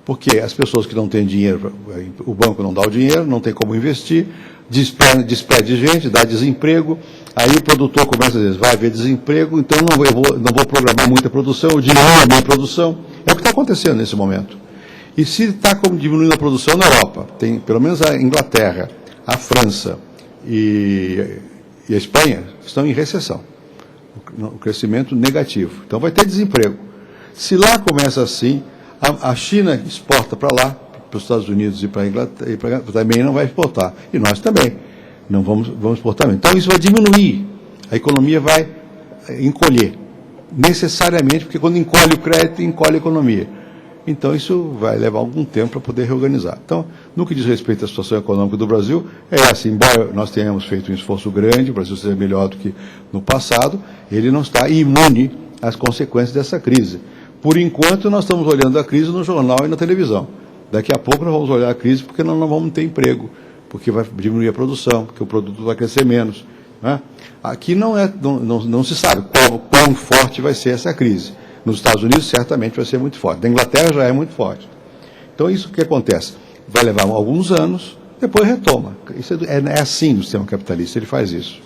Porque as pessoas que não têm dinheiro, o banco não dá o dinheiro, não tem como investir, despede gente, dá desemprego, aí o produtor começa a dizer, vai haver desemprego, então não vou programar muita produção, eu diminuo a minha produção. É o que está acontecendo nesse momento. E se está diminuindo a produção na Europa, tem pelo menos a Inglaterra, a França e a Espanha estão em recessão, o crescimento negativo. Então vai ter desemprego. Se lá começa assim, a China exporta para lá, para os Estados Unidos e para a Inglaterra, também não vai exportar. E nós também não vamos exportar. Então isso vai diminuir, a economia vai encolher, necessariamente, porque quando encolhe o crédito, encolhe a economia. Então isso vai levar algum tempo para poder reorganizar. Então, no que diz respeito à situação econômica do Brasil, é assim, embora nós tenhamos feito um esforço grande, o Brasil seja melhor do que no passado, ele não está imune às consequências dessa crise. Por enquanto, nós estamos olhando a crise no jornal e na televisão. Daqui a pouco nós vamos olhar a crise porque nós não vamos ter emprego, porque vai diminuir a produção, porque o produto vai crescer menos. Né? Aqui não se sabe quão forte vai ser essa crise. Nos Estados Unidos, certamente vai ser muito forte. Na Inglaterra já é muito forte. Então, isso que acontece? Vai levar alguns anos, depois retoma. Isso é assim no sistema capitalista, ele faz isso.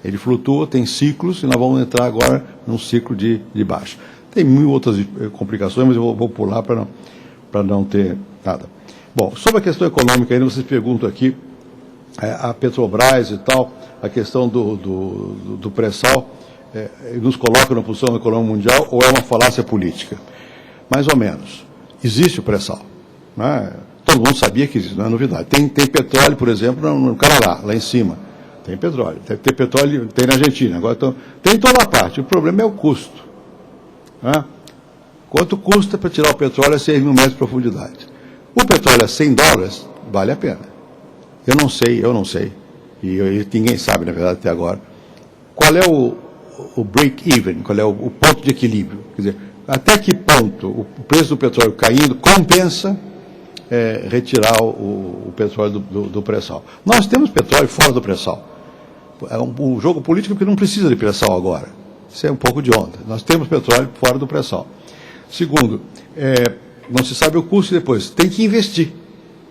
Ele flutua, tem ciclos, e nós vamos entrar agora num ciclo de baixa. Tem mil outras complicações, mas eu vou pular para não ter nada. Bom, sobre a questão econômica, ainda vocês perguntam aqui, a Petrobras e tal, a questão do pré-sal, nos coloca na posição econômica mundial ou é uma falácia política? Mais ou menos. Existe o pré-sal. Né? Todo mundo sabia que existe, não é novidade. Tem petróleo, por exemplo, no Canadá, lá em cima. Tem petróleo. Tem petróleo, tem na Argentina. Agora tem em toda a parte. O problema é o custo. Né? Quanto custa para tirar o petróleo a 6 mil metros de profundidade? O petróleo a $100, vale a pena. Eu não sei. E ninguém sabe, na verdade, até agora. Qual é o break-even, qual é o ponto de equilíbrio? Quer dizer, até que ponto o preço do petróleo caindo compensa retirar o petróleo do pré-sal? Nós temos petróleo fora do pré-sal. É um jogo político que não precisa de pré-sal agora. Isso é um pouco de onda. Nós temos petróleo fora do pré-sal. Segundo, não se sabe o custo depois. Tem que investir.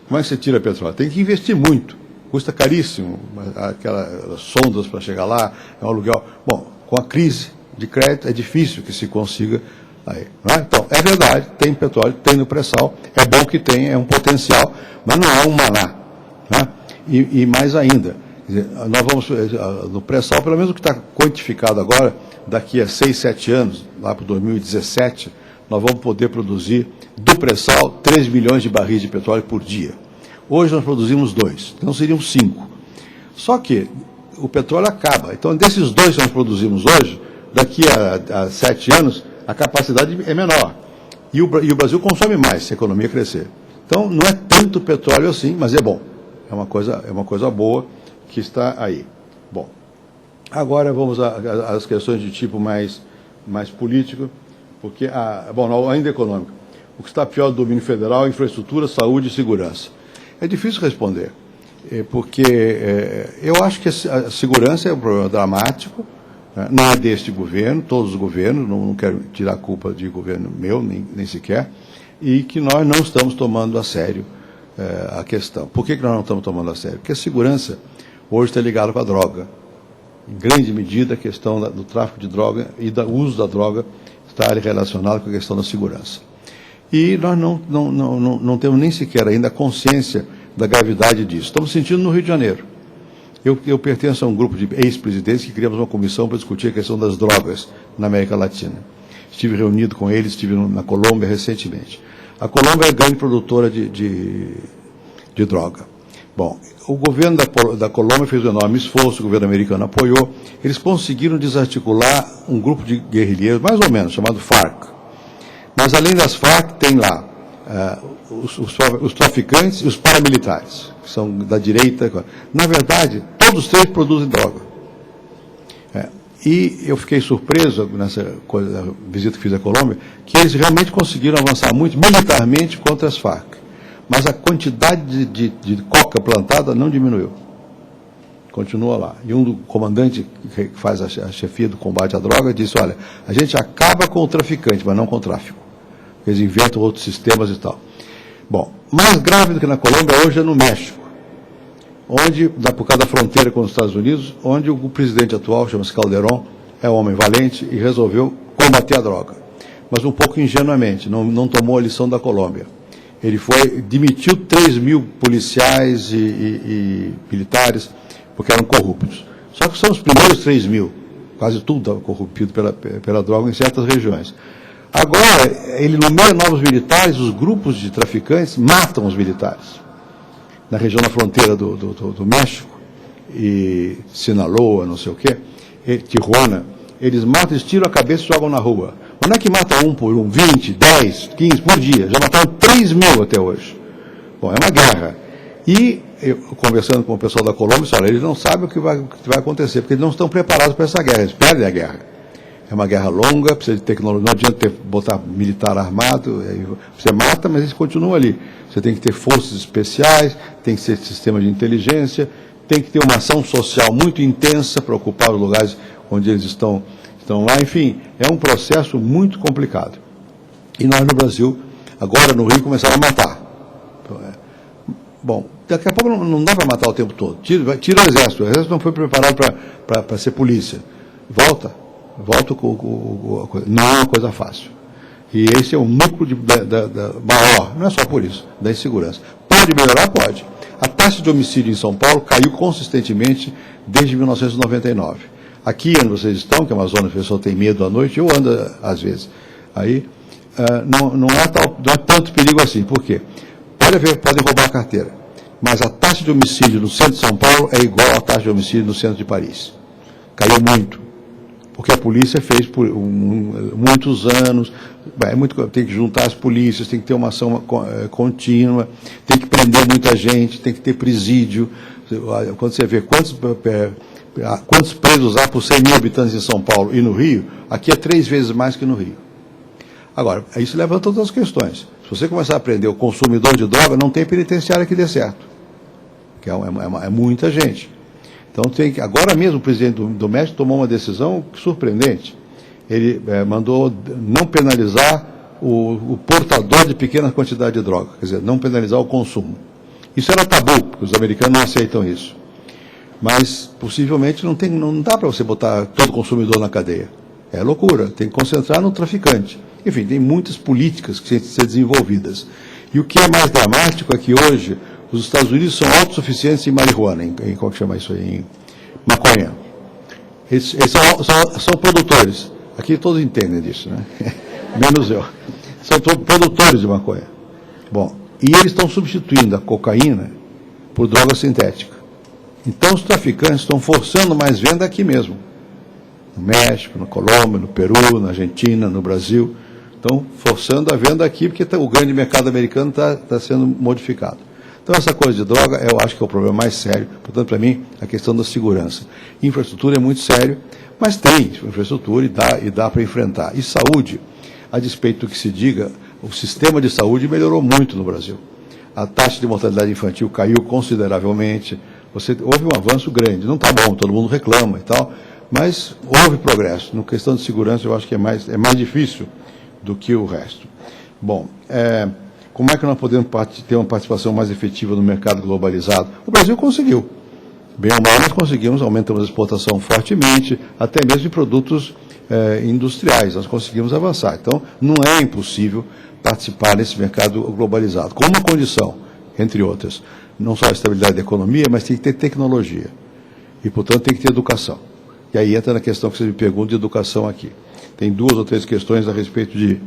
Como é que você tira petróleo? Tem que investir muito. Custa caríssimo, aquelas sondas para chegar lá, é um aluguel. Bom, com a crise de crédito é difícil que se consiga aí. Não é? Então, é verdade, tem petróleo, tem no pré-sal, é bom que tenha, é um potencial, mas não é um maná. Né? E mais ainda, nós vamos, no pré-sal, pelo menos o que está quantificado agora, daqui a 6, 7 anos, lá para 2017, nós vamos poder produzir do pré-sal 3 milhões de barris de petróleo por dia. Hoje nós produzimos 2, então seriam 5. Só que o petróleo acaba. Então, desses 2 que nós produzimos hoje, daqui a 7 anos, a capacidade é menor. E o Brasil consome mais se a economia crescer. Então, não é tanto petróleo assim, mas é bom. É uma coisa boa que está aí. Bom, agora vamos às questões de tipo mais político, porque, ainda econômico. O que está pior do domínio federal é infraestrutura, saúde e segurança. É difícil responder, porque eu acho que a segurança é um problema dramático, né? Não é deste governo, todos os governos, não quero tirar a culpa de governo meu, nem sequer, e que nós não estamos tomando a sério a questão. Por que nós não estamos tomando a sério? Porque a segurança hoje está ligada com a droga. Em grande medida, a questão do tráfico de droga e do uso da droga está relacionada com a questão da segurança. E nós não temos nem sequer ainda a consciência da gravidade disso. Estamos sentindo no Rio de Janeiro. Eu pertenço a um grupo de ex-presidentes que criamos uma comissão para discutir a questão das drogas na América Latina. Estive reunido com eles, estive na Colômbia recentemente. A Colômbia é grande produtora de droga. Bom, o governo da Colômbia fez um enorme esforço, o governo americano apoiou. Eles conseguiram desarticular um grupo de guerrilheiros, mais ou menos, chamado FARC. Mas, além das FARC, tem lá os traficantes e os paramilitares, que são da direita. Na verdade, todos três produzem droga. E eu fiquei surpreso nessa visita que fiz à Colômbia, que eles realmente conseguiram avançar muito militarmente contra as FARC. Mas a quantidade de coca plantada não diminuiu. Continua lá. E um comandante que faz a chefia do combate à droga disse, olha, a gente acaba com o traficante, mas não com o tráfico. Eles inventam outros sistemas e tal. Bom, mais grave do que na Colômbia hoje é no México, onde, por causa da fronteira com os Estados Unidos, onde o presidente atual, chama-se Calderón, é um homem valente e resolveu combater a droga. Mas um pouco ingenuamente, não tomou a lição da Colômbia. Ele demitiu 3.000 policiais e militares, porque eram corruptos. Só que são os primeiros 3.000, quase tudo estava corrompido pela droga em certas regiões. Agora, ele nomeia novos militares, os grupos de traficantes matam os militares. Na região da fronteira do México, e Sinaloa, não sei o quê, Tijuana, eles matam, eles tiram a cabeça e jogam na rua. Mas não é que mata um por um, 20, 10, 15 por dia. Já mataram 3.000 até hoje. Bom, é uma guerra. E, eu, conversando com o pessoal da Colômbia, olha, eles não sabem o que vai acontecer, porque eles não estão preparados para essa guerra, eles perdem a guerra. É uma guerra longa, precisa de tecnologia, não adianta botar militar armado, você mata, mas eles continuam ali. Você tem que ter forças especiais, tem que ter sistema de inteligência, tem que ter uma ação social muito intensa para ocupar os lugares onde eles estão lá. Enfim, é um processo muito complicado. E nós no Brasil, agora no Rio, começaram a matar. Bom, daqui a pouco não dá para matar o tempo todo. Tira o exército não foi preparado para ser polícia. Volta com não é uma coisa fácil. E esse é o núcleo maior, não é só por isso, da insegurança. Pode melhorar? Pode. A taxa de homicídio em São Paulo caiu consistentemente desde 1999. Aqui onde vocês estão, que é uma zona que a pessoa tem medo à noite, eu ando às vezes. Aí não é tanto perigo assim. Por quê? Podem roubar a carteira, mas a taxa de homicídio no centro de São Paulo é igual à taxa de homicídio no centro de Paris. Caiu muito. Porque a polícia fez por muitos anos, tem que juntar as polícias, tem que ter uma ação contínua, tem que prender muita gente, tem que ter presídio. Quando você vê quantos presos há por 100 mil habitantes em São Paulo e no Rio, aqui é 3 vezes mais que no Rio. Agora, isso levanta outras questões. Se você começar a prender o consumidor de droga, não tem penitenciária que dê certo. Que é muita gente. Então, agora mesmo o presidente do México tomou uma decisão surpreendente. Ele mandou não penalizar o portador de pequena quantidade de droga, quer dizer, não penalizar o consumo. Isso era tabu, porque os americanos não aceitam isso. Mas, possivelmente, não dá para você botar todo consumidor na cadeia. É loucura, tem que concentrar no traficante. Enfim, tem muitas políticas que têm que ser desenvolvidas. E o que é mais dramático é que hoje os Estados Unidos são autossuficientes em marihuana, como que chama isso aí? Em maconha. Eles são produtores. Aqui todos entendem disso, né? Menos eu. São produtores de maconha. Bom, e eles estão substituindo a cocaína por droga sintética. Então os traficantes estão forçando mais venda aqui mesmo. No México, na Colômbia, no Peru, na Argentina, no Brasil. Estão forçando a venda aqui porque o grande mercado americano está sendo modificado. Então, essa coisa de droga, eu acho que é o problema mais sério. Portanto, para mim, a questão da segurança. Infraestrutura é muito sério, mas tem infraestrutura e dá para enfrentar. E saúde, a despeito do que se diga, o sistema de saúde melhorou muito no Brasil. A taxa de mortalidade infantil caiu consideravelmente. Houve um avanço grande. Não está bom, todo mundo reclama e tal, mas houve progresso. Na questão de segurança, eu acho que é mais difícil do que o resto. Bom, como é que nós podemos ter uma participação mais efetiva no mercado globalizado? O Brasil conseguiu. Bem ou mal, nós conseguimos, aumentamos a exportação fortemente, até mesmo de produtos industriais, nós conseguimos avançar. Então, não é impossível participar desse mercado globalizado, com uma condição, entre outras, não só a estabilidade da economia, mas tem que ter tecnologia. E, portanto, tem que ter educação. E aí entra na questão que você me pergunta de educação aqui. Tem 2 ou 3 questões a respeito de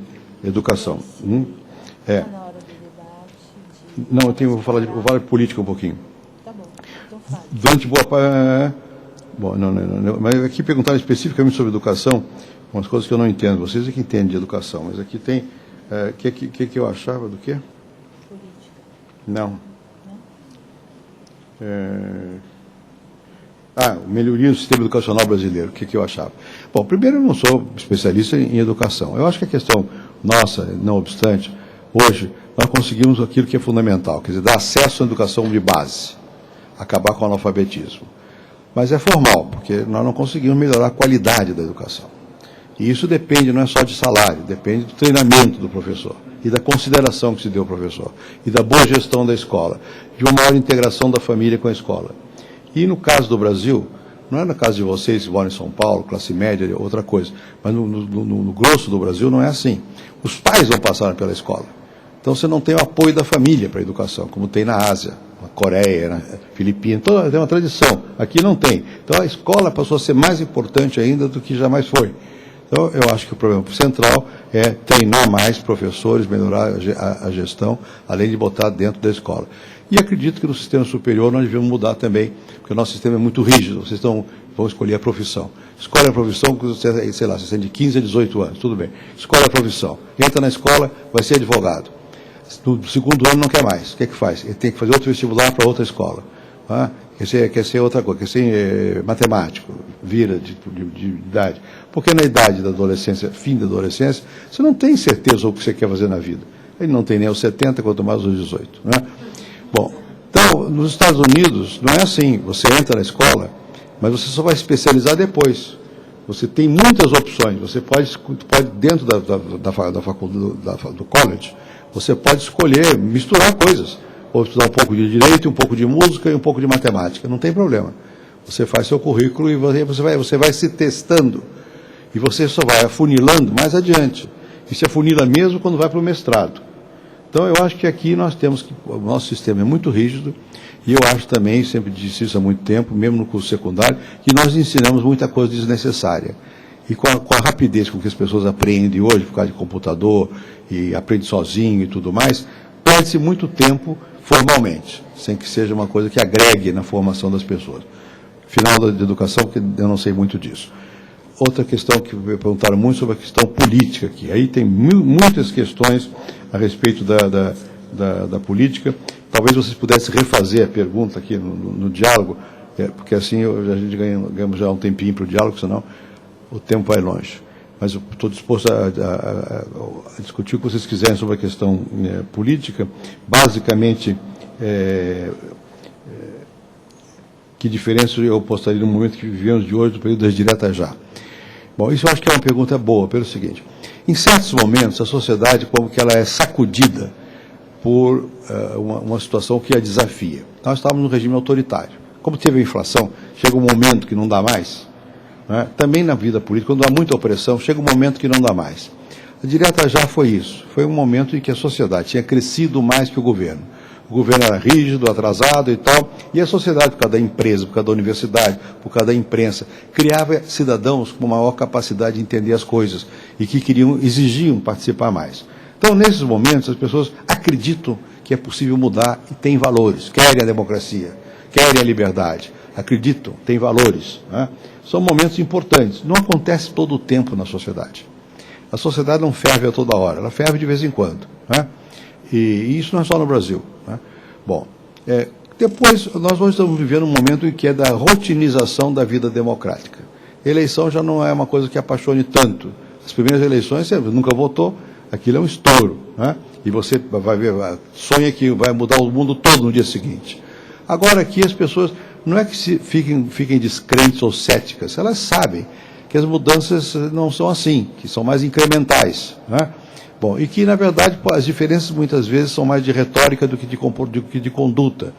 educação. Não, vou falar de política um pouquinho. Tá bom, então fala. Durante boa parte... Bom, não. Mas aqui perguntaram especificamente sobre educação, umas coisas que eu não entendo. Vocês é que entendem de educação, mas aqui tem... O que eu achava do quê? Política. Não. Melhoria do sistema educacional brasileiro. O que eu achava? Bom, primeiro, eu não sou especialista em educação. Eu acho que a questão nossa, não obstante, hoje, nós conseguimos aquilo que é fundamental, quer dizer, dar acesso à educação de base, acabar com o analfabetismo. Mas é formal, porque nós não conseguimos melhorar a qualidade da educação. E isso depende, não é só de salário, depende do treinamento do professor, e da consideração que se deu ao professor, e da boa gestão da escola, de uma maior integração da família com a escola. E no caso do Brasil, não é no caso de vocês que moram em São Paulo, classe média, outra coisa, mas no grosso do Brasil não é assim. Os pais não passaram pela escola. Então você não tem o apoio da família para a educação, como tem na Ásia, na Coreia, na Filipinas, tem uma tradição. Aqui não tem. Então a escola passou a ser mais importante ainda do que jamais foi. Então eu acho que o problema central é treinar mais professores, melhorar a gestão, além de botar dentro da escola. E acredito que no sistema superior nós devemos mudar também, porque o nosso sistema é muito rígido. Vocês vão escolher a profissão. Escolhe a profissão, sei lá, você tem de 15 a 18 anos, tudo bem. Escolhe a profissão. Entra na escola, vai ser advogado. No 2º ano não quer mais. O que é que faz? Ele tem que fazer outro vestibular para outra escola. Quer ser outra coisa, quer ser matemático, vira de idade. Porque na idade da adolescência, fim da adolescência, você não tem certeza o que você quer fazer na vida. Ele não tem nem os 70, quanto mais os 18. Não é? Bom, então, nos Estados Unidos, não é assim. Você entra na escola, mas você só vai especializar depois. Você tem muitas opções. Você pode dentro da faculdade, do college, você pode escolher, misturar coisas. Ou estudar um pouco de direito, um pouco de música e um pouco de matemática. Não tem problema. Você faz seu currículo e você vai se testando. E você só vai afunilando mais adiante. E se afunila mesmo quando vai para o mestrado. Então, eu acho que aqui nós temos que... O nosso sistema é muito rígido. E eu acho também, sempre disse isso há muito tempo, mesmo no curso secundário, que nós ensinamos muita coisa desnecessária. E com a rapidez com que as pessoas aprendem hoje, por causa de computador, e aprende sozinho e tudo mais, perde-se muito tempo formalmente, sem que seja uma coisa que agregue na formação das pessoas. Final da educação, que eu não sei muito disso. Outra questão que me perguntaram muito sobre a questão política aqui. Aí tem muitas questões a respeito da política. Talvez vocês pudessem refazer a pergunta aqui no diálogo, porque assim a gente ganhamos já um tempinho para o diálogo, senão o tempo vai longe. Mas eu estou disposto a discutir o que vocês quiserem sobre a questão política. Basicamente, que diferença eu postaria no momento que vivemos de hoje, do período das diretas já? Bom, isso eu acho que é uma pergunta boa, pelo seguinte. Em certos momentos, a sociedade, como que ela é sacudida por uma situação que a desafia. Nós estávamos num regime autoritário. Como teve a inflação, chega um momento que não dá mais. Né? Também na vida política, quando há muita opressão, chega um momento que não dá mais. A direta já foi isso. Foi um momento em que a sociedade tinha crescido mais que o governo. O governo era rígido, atrasado e tal, e a sociedade, por causa da empresa, por causa da universidade, por causa da imprensa, criava cidadãos com maior capacidade de entender as coisas e que exigiam participar mais. Então, nesses momentos, as pessoas acreditam que é possível mudar e têm valores, querem a democracia, querem a liberdade, acreditam, têm valores. Né? São momentos importantes. Não acontece todo o tempo na sociedade. A sociedade não ferve a toda hora, ela ferve de vez em quando. Né? E isso não é só no Brasil. Né? Bom, depois nós hoje estamos vivendo um momento em que é da rotinização da vida democrática. Eleição já não é uma coisa que apaixone tanto. As primeiras eleições, você nunca votou, aquilo é um estouro. Né? E você vai ver, sonha que vai mudar o mundo todo no dia seguinte. Agora aqui as pessoas, não é que fiquem descrentes ou céticas, elas sabem que as mudanças não são assim, que são mais incrementais. Né? Bom, e que, na verdade, as diferenças muitas vezes são mais de retórica do que de conduta.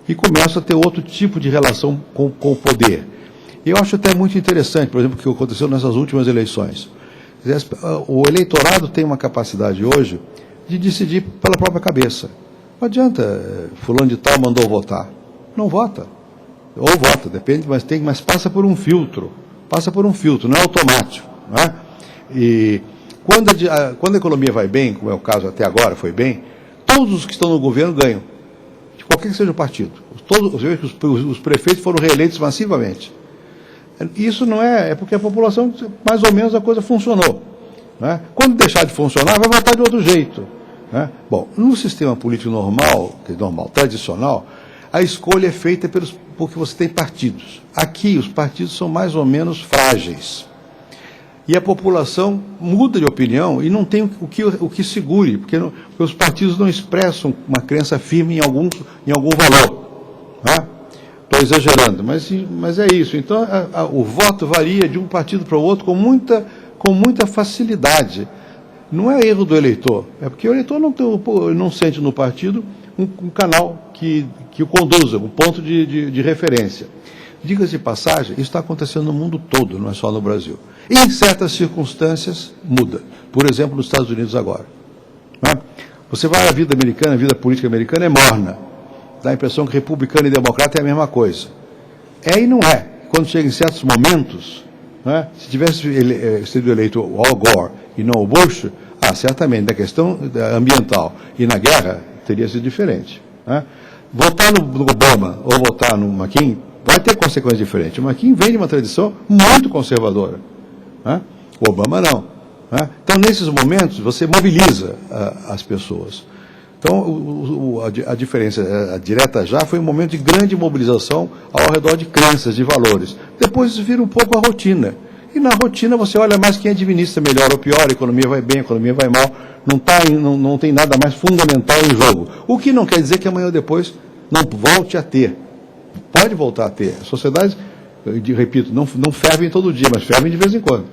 E começa a ter outro tipo de relação com o poder. E eu acho até muito interessante, por exemplo, o que aconteceu nessas últimas eleições. O eleitorado tem uma capacidade hoje de decidir pela própria cabeça. Não adianta, fulano de tal mandou votar. Não vota. Ou vota, depende, mas passa por um filtro. Passa por um filtro, não é automático. Não é? E quando a economia vai bem, como é o caso até agora, foi bem, todos os que estão no governo ganham. De qualquer que seja o partido. Os prefeitos foram reeleitos massivamente. Isso não é porque a população, mais ou menos, a coisa funcionou. Né? Quando deixar de funcionar, vai voltar de outro jeito. Né? Bom, no sistema político normal, tradicional, a escolha é feita porque você tem partidos. Aqui, os partidos são mais ou menos frágeis. E a população muda de opinião e não tem o que segure, porque os partidos não expressam uma crença firme em algum valor. Estou exagerando, mas é isso. Então, o voto varia de um partido para o outro com muita facilidade. Não é erro do eleitor, é porque o eleitor não sente no partido um canal que o conduza, um ponto de referência. Diga-se de passagem, isso está acontecendo no mundo todo, não é só no Brasil. E em certas circunstâncias, muda. Por exemplo, nos Estados Unidos agora. Você vai à vida americana, a vida política americana é morna. Dá a impressão que republicano e democrata é a mesma coisa. É e não é. Quando chega em certos momentos, se tivesse sido eleito o Al Gore e não o Bush, certamente, na questão ambiental e na guerra, teria sido diferente. Votar no Obama ou votar no McCain vai ter consequências diferentes. O McCain vem de uma tradição muito conservadora. O Obama não. Então, nesses momentos, você mobiliza as pessoas. Então, a diferença direta já foi um momento de grande mobilização ao redor de crenças, de valores. Depois isso vira um pouco a rotina. E na rotina você olha mais quem administra melhor ou pior, a economia vai bem, a economia vai mal, não tem nada mais fundamental em jogo. O que não quer dizer que amanhã ou depois não volte a ter. Pode voltar a ter. As sociedades, repito, não fervem todo dia, mas fervem de vez em quando.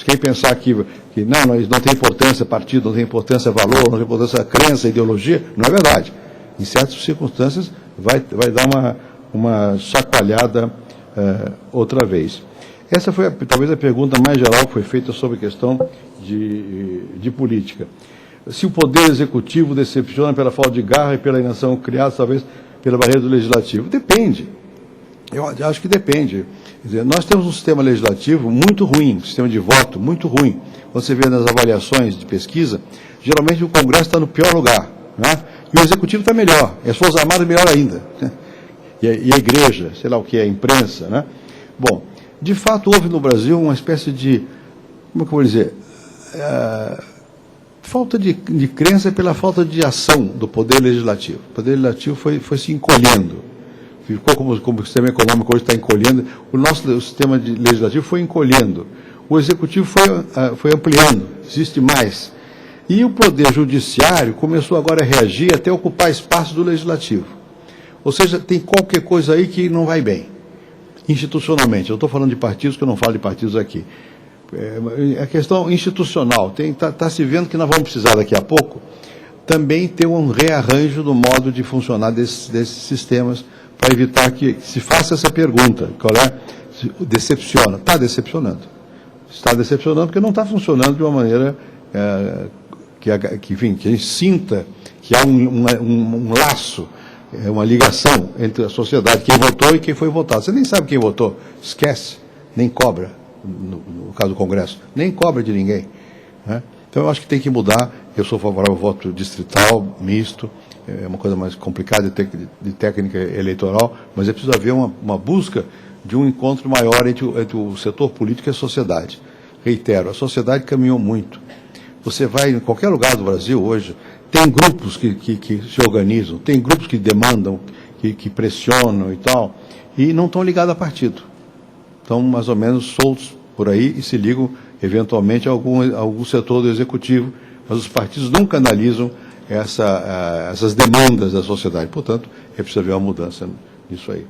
Quem pensar que não tem importância partido, não tem importância valor, não tem importância crença, ideologia, não é verdade. Em certas circunstâncias vai dar uma chacoalhada outra vez. Essa foi talvez a pergunta mais geral que foi feita sobre a questão de política. Se o poder executivo decepciona pela falta de garra e pela inação criada, talvez pela barreira do legislativo. Depende. Eu acho que depende. Quer dizer, nós temos um sistema legislativo muito ruim, um sistema de voto muito ruim. Você vê nas avaliações de pesquisa, geralmente o Congresso está no pior lugar, e o Executivo está melhor, e as Forças Armadas melhor ainda, e a Igreja, sei lá o que, a imprensa. Bom, de fato houve no Brasil uma espécie de, como é que eu vou dizer, falta de crença pela falta de ação do Poder Legislativo. O Poder Legislativo foi se encolhendo. Ficou como o sistema econômico hoje está encolhendo, o sistema legislativo foi encolhendo, o executivo foi ampliando, existe mais. E o poder judiciário começou agora a reagir até ocupar espaço do legislativo. Ou seja, tem qualquer coisa aí que não vai bem, institucionalmente. Eu estou falando de partidos, que eu não falo de partidos aqui. A questão institucional, está se vendo que nós vamos precisar daqui a pouco também ter um rearranjo do modo de funcionar desses sistemas, para evitar que se faça essa pergunta, qual é? Decepciona. Está decepcionando. Está decepcionando porque não está funcionando de uma maneira que a gente sinta que há um laço, uma ligação entre a sociedade, quem votou e quem foi votado. Você nem sabe quem votou, esquece, nem cobra, no caso do Congresso, nem cobra de ninguém. Então eu acho que tem que mudar. Eu sou favorável ao voto distrital, misto, é uma coisa mais complicada de técnica eleitoral, mas é preciso haver uma busca de um encontro maior entre o setor político e a sociedade. Reitero, a sociedade caminhou muito. Você vai em qualquer lugar do Brasil hoje, tem grupos que se organizam, tem grupos que demandam, que pressionam e tal, e não estão ligados a partido. Estão mais ou menos soltos por aí e se ligam eventualmente a algum setor do executivo, mas os partidos nunca analisam essas demandas da sociedade. Portanto, é preciso haver uma mudança nisso aí.